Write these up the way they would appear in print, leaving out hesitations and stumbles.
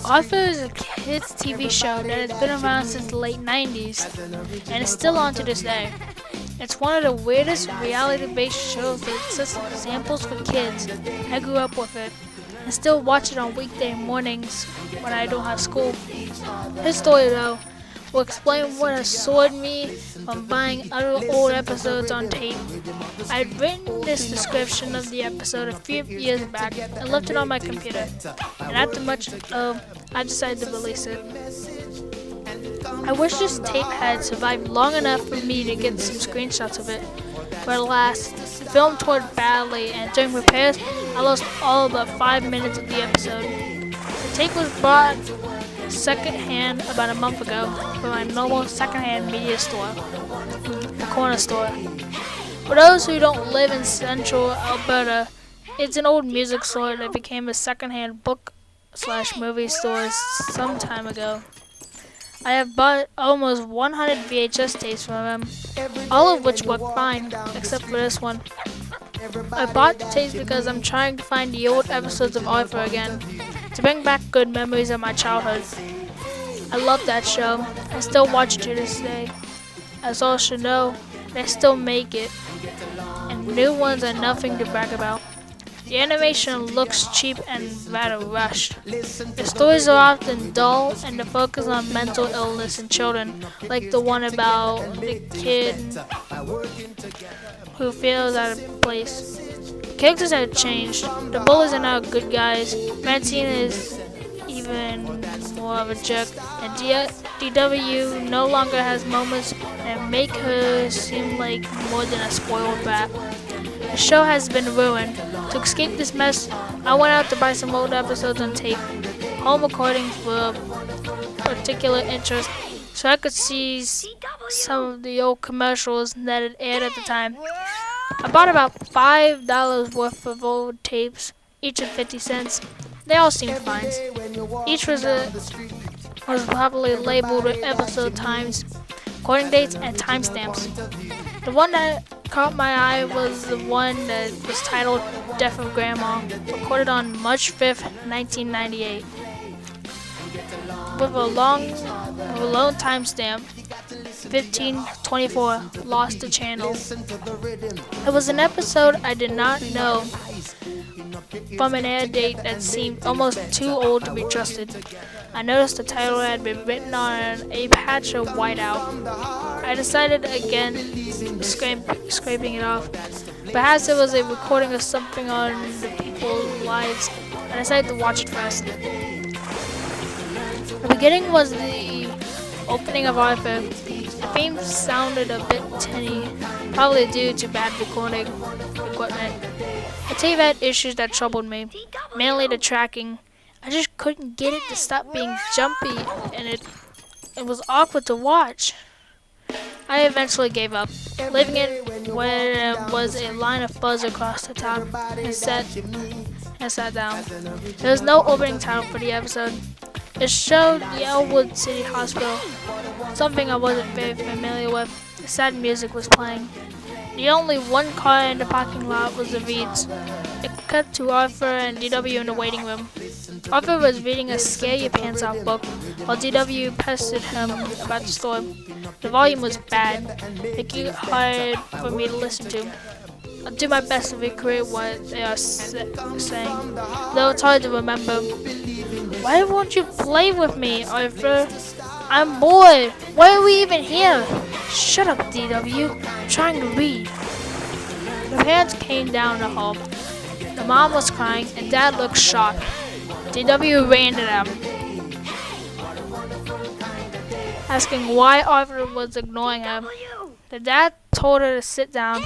Arthur is a kids' TV show that has been around since the late 90s and is still on to this day. It's one of the weirdest reality-based shows that exists samples for kids. I grew up with it and still watch it on weekday mornings when I don't have school. His story, though, will explain what has soared me from buying other old episodes on tape. I'd written this description of the episode a few years back and left it on my computer, and after much I decided to release it. I wish this tape had survived long enough for me to get some screenshots of it, but alas, the film tore badly, and during repairs, I lost all but 5 minutes of the episode. The tape was bought second-hand about a month ago from my normal second-hand media store, the corner store. For those who don't live in central Alberta, it's an old music store that became a second-hand book/movie store some time ago. I have bought almost 100 VHS tapes from them, all of which work fine, except for this one. I bought the tapes because I'm trying to find the old episodes of Arthur again, to bring back good memories of my childhood. I love that show. I still watch it to this day. As all should know, they still make it, and new ones are nothing to brag about. The animation looks cheap and rather rushed. The stories are often dull and the focus on mental illness in children, like the one about the kid who feels out of place. The characters have changed. The bullies are now good guys. Francine is even more of a jerk, and DW no longer has moments that make her seem like more than a spoiled brat. The show has been ruined. To escape this mess, I went out to buy some old episodes on tape, home recordings for particular interest, so I could see some of the old commercials that had aired at the time. I bought about $5 worth of old tapes, each at 50 cents. They all seemed fine. Each was properly labeled with episode times, recording dates, and timestamps. The one that caught my eye was the one that was titled Death of Grandma, recorded on March 5th, 1998. With a lone timestamp, 1524, lost the channel. It was an episode I did not know, from an air date that seemed almost too old to be trusted. I noticed the title had been written on a patch of whiteout. I decided against scraping it off. Perhaps it was a recording of something on the people's lives. I decided to watch it first. The beginning was the opening of Arthur. The theme sounded a bit tinny, probably due to bad recording equipment. The tape had issues that troubled me, mainly the tracking. I just couldn't get it to stop being jumpy, and it was awkward to watch. I eventually gave up, leaving it where there was a line of fuzz across the top, and sat down. There was no opening title for the episode. It showed the Elwood City Hospital, something I wasn't very familiar with. The sad music was playing. The only one car in the parking lot was the Reeds. It cut to Arthur and DW in the waiting room. Arthur was reading a Scare Your Pants Off book, while DW pestered him about the store. The volume was bad, making it hard for me to listen to. I'll do my best to recreate what they are saying, though it's hard to remember. Why won't you play with me, Arthur? I'm bored. Why are we even here? Shut up, DW. I'm trying to read. The parents came down the hall. The mom was crying, and Dad looked shocked. DW ran to them, asking why Arthur was ignoring her. The dad told her to sit down.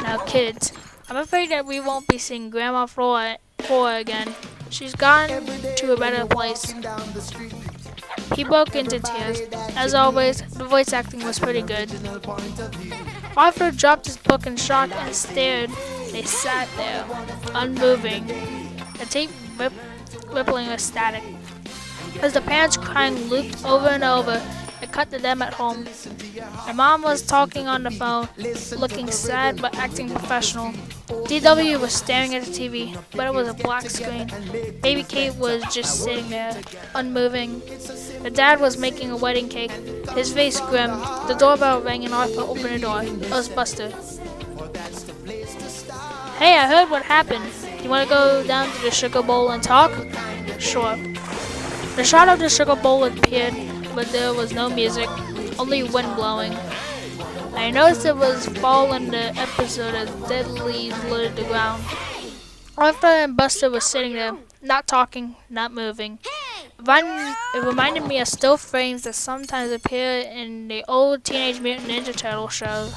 Now, kids, I'm afraid that we won't be seeing Grandma Flora again. She's gone to a better place. He broke into tears. As always, the voice acting was pretty good. Arthur dropped his book in shock and stared. They sat there, unmoving, the tape rippling with static. As the parents' crying looped over and over, It cut to them at home. My mom was talking on the phone, looking sad but acting professional. DW was staring at the TV, but it was a black screen. Baby Kate was just sitting there, unmoving. The dad was making a wedding cake, his face grim. The doorbell rang and Arthur opened the door. It was Buster. Hey, I heard what happened. You want to go down to the sugar bowl and talk? Sure. The shot of the sugar bowl appeared, but there was no music, only wind blowing. I noticed it was fall in the episode as dead leaves littered the ground. Arthur and Buster were sitting there, not talking, not moving. It reminded me of still frames that sometimes appear in the old Teenage Mutant Ninja Turtle show.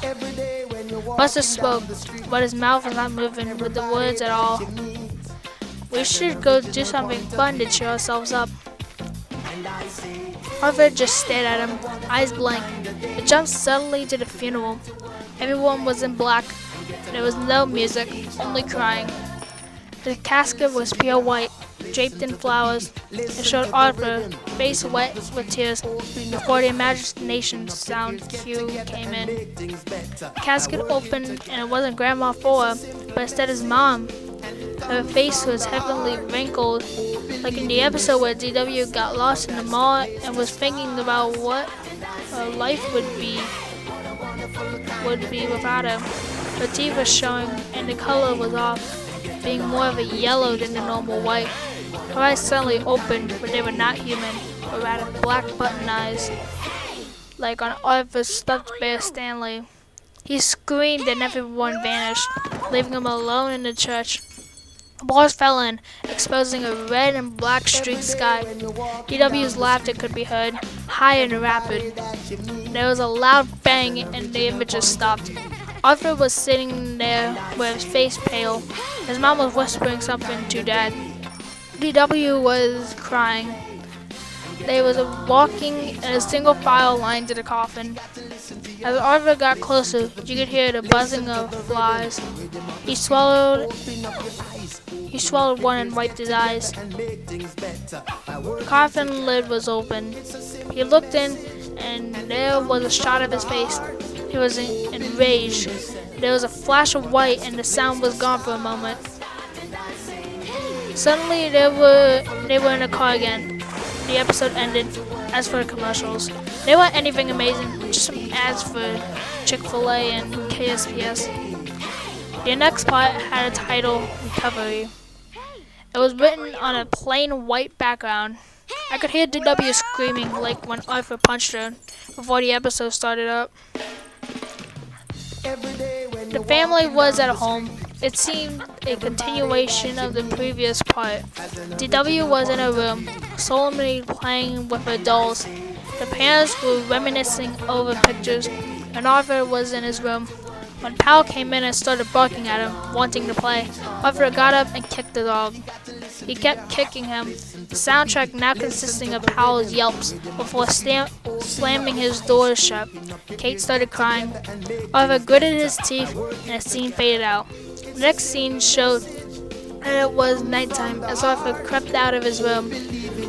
Buster spoke, but his mouth was not moving with the words at all. We should go do something fun to cheer ourselves up. Arthur just stared at him, eyes blank. It jumped suddenly to the funeral. Everyone was in black. There was no music, only crying. The casket was pure white, draped in flowers. It showed Arthur, face wet with tears, before the imagination sound cue came in. The casket opened, and it wasn't Grandma Four, but instead his mom. Her face was heavily wrinkled, like in the episode where DW got lost in the mall and was thinking about what her life would be without him. Her teeth were showing, and the color was off, being more of a yellow than the normal white. Her eyes suddenly opened, but they were not human, but rather black button eyes, like on Arthur's stuffed bear Stanley. He screamed and everyone vanished, leaving him alone in the church. Bars fell in, exposing a red and black streaked sky. DW's laughter could be heard, high and rapid. There was a loud bang and the images stopped. Arthur was sitting there with his face pale. His mom was whispering something to Dad. DW was crying. They was walking in a single file line to the coffin. As Arthur got closer, you could hear the buzzing of flies. He swallowed one and wiped his eyes. The coffin lid was open. He looked in, and there was a shot of his face. He was enraged. There was a flash of white, and the sound was gone for a moment. Suddenly, they were in a car again. The episode ended. As for the commercials, they weren't anything amazing, just some ads for Chick-fil-A and KSPS. The next part had a title, Recovery. It was written on a plain white background. I could hear DW screaming like when Arthur punched her before the episode started up. The family was at home. It seemed a continuation of the previous part. DW was in her room, solemnly playing with her dolls. The parents were reminiscing over pictures, and Arthur was in his room. When Pal came in and started barking at him, wanting to play, Arthur got up and kicked the dog. He kept kicking him, the soundtrack now consisting of Pal's yelps, before slamming his door shut. Kate started crying. Arthur gritted his teeth, and the scene faded out. The next scene showed that it was nighttime as Arthur crept out of his room,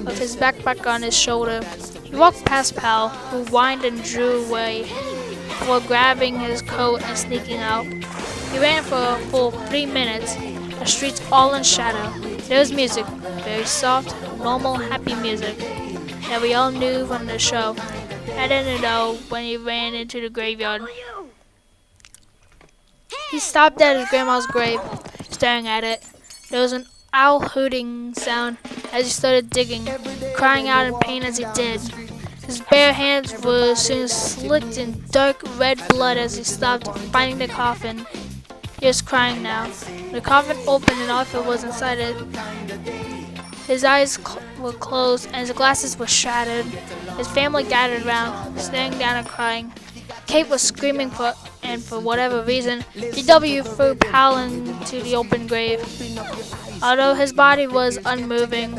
with his backpack on his shoulder. He walked past Pal, who whined and drew away, before grabbing his coat and sneaking out. He ran for a full 3 minutes, the streets all in shadow. There was music, very soft, normal, happy music, that we all knew from the show. I didn't know when he ran into the graveyard. He stopped at his grandma's grave, staring at it. There was an owl hooting sound as he started digging, crying out in pain as he did. His bare hands were soon slicked in dark red blood as he stopped, finding the coffin. He was crying now. The coffin opened and Arthur was inside it. His eyes were closed and his glasses were shattered. His family gathered around, staring down and crying. Kate was screaming for whatever reason, DW threw Pal into the open grave. Although his body was unmoving,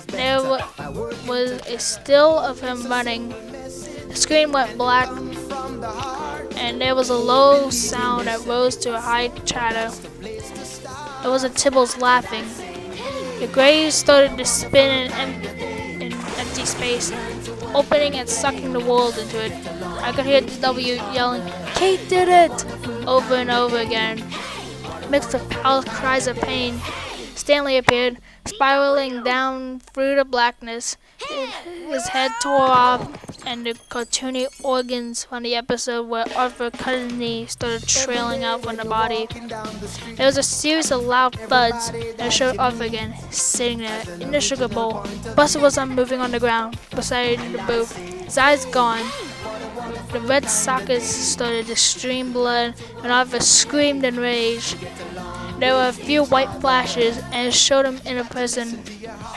there was a still of him running. The screen went black, and there was a low sound that rose to a high chatter. It was the Tibbles laughing. The grave started to spin in empty space. opening and sucking the world into it. I could hear W yelling, "Kate did it!" over and over again. Mixed with Pal's cries of pain, Stanley appeared, spiraling down through the blackness. His head tore off, and the cartoony organs from the episode where Arthur cut his knee started trailing out from the body. There was a series of loud thuds, and it showed Arthur again, sitting there in the sugar bowl. Buster was unmoving on the ground beside the booth, his eyes gone. The red sockets started to stream blood, and Arthur screamed in rage. There were a few white flashes, and it showed him in a prison,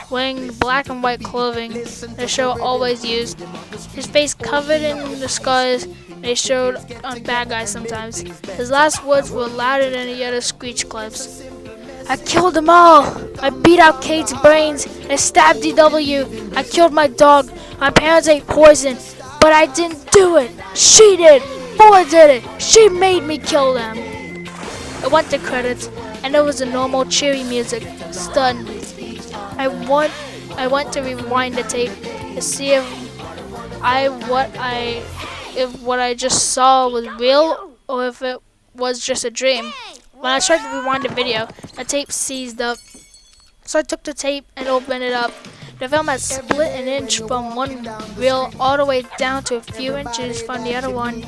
wearing black and white clothing the show always used. His face covered in the scars they showed on bad guys sometimes. His last words were louder than the other screech clips. "I killed them all! I beat out Kate's brains, and I stabbed DW. I killed my dog. My parents ate poison. But I didn't do it! She did! Fuller did it! She made me kill them!" It went to credits, and there was a normal cheery music. Stunned. I went to rewind the tape to see if what I just saw was real or if it was just a dream. When I tried to rewind the video, the tape seized up. So I took the tape and opened it up. The film had split an inch from one reel all the way down to a few inches from the other one.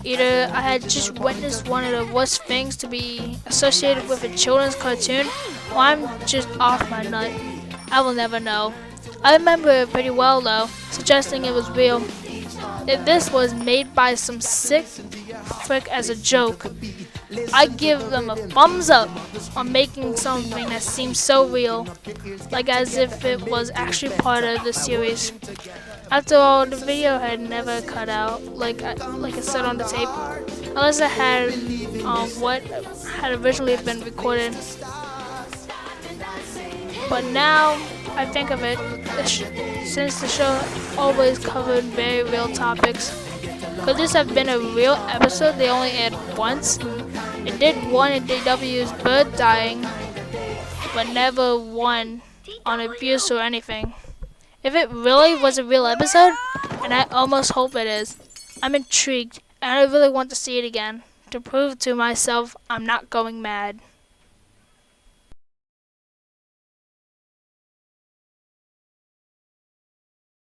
Either I had just witnessed one of the worst things to be associated with a children's cartoon, or I'm just off my nut. I will never know. I remember it pretty well though, suggesting it was real. If this was made by some sick frick as a joke, I'd give them a thumbs up on making something that seems so real, like as if it was actually part of the series. After all, the video had never cut out, like it said on the tape, unless it had what had originally been recorded. But now I think of it, since the show always covered very real topics, could this have been a real episode they only aired once? It did one in DW's bird dying, but never one on abuse or anything. If it really was a real episode, and I almost hope it is, I'm intrigued, and I really want to see it again, to prove to myself I'm not going mad.